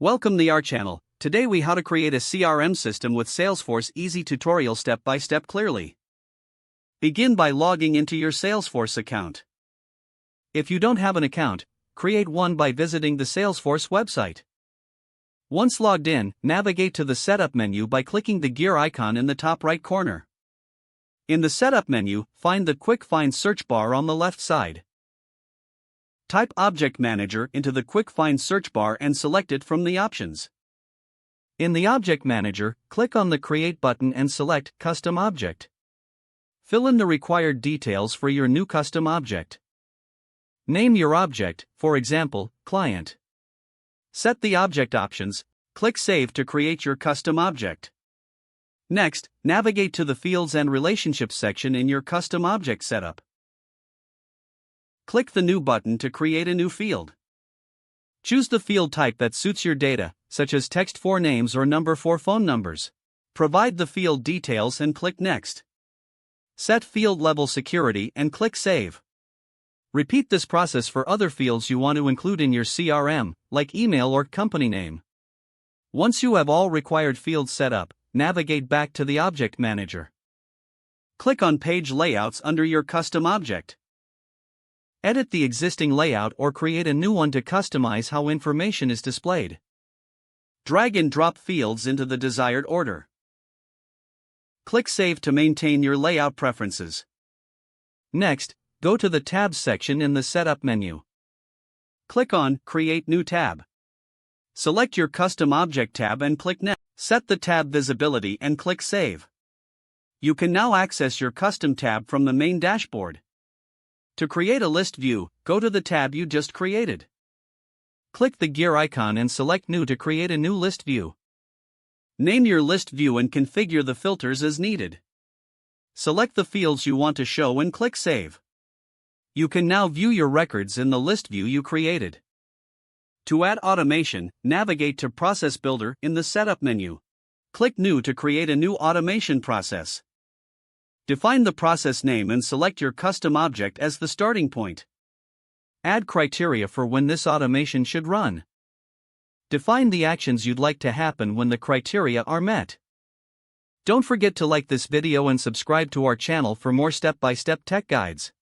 Welcome to our channel. Today we how to create a CRM system with Salesforce easy tutorial step by step clearly. Begin by logging into your Salesforce account. If you don't have an account, create one by visiting the Salesforce website. Once logged in, navigate to the setup menu by clicking the gear icon in the top right corner. In the setup menu, find the quick find search bar on the left side. Type Object Manager into the Quick Find search bar and select it from the options. In the Object Manager, click on the Create button and select Custom Object. Fill in the required details for your new custom object. Name your object, for example, Client. Set the object options, click Save to create your custom object. Next, navigate to the Fields and Relationships section in your custom object setup. Click the New button to create a new field. Choose the field type that suits your data, such as text for names or number for phone numbers. Provide the field details and click Next. Set field level security and click Save. Repeat this process for other fields you want to include in your CRM, like email or company name. Once you have all required fields set up, navigate back to the Object Manager. Click on Page Layouts under your custom object. Edit the existing layout or create a new one to customize how information is displayed. Drag and drop fields into the desired order. Click Save to maintain your layout preferences. Next, go to the Tabs section in the Setup menu. Click on Create New Tab. Select your custom object tab and click Next. Set the tab visibility and click Save. You can now access your custom tab from the main dashboard. To create a list view, go to the tab you just created. Click the gear icon and select New to create a new list view. Name your list view and configure the filters as needed. Select the fields you want to show and click Save. You can now view your records in the list view you created. To add automation, navigate to Process Builder in the Setup menu. Click New to create a new automation process. Define the process name and select your custom object as the starting point. Add criteria for when this automation should run. Define the actions you'd like to happen when the criteria are met. Don't forget to like this video and subscribe to our channel for more step-by-step tech guides.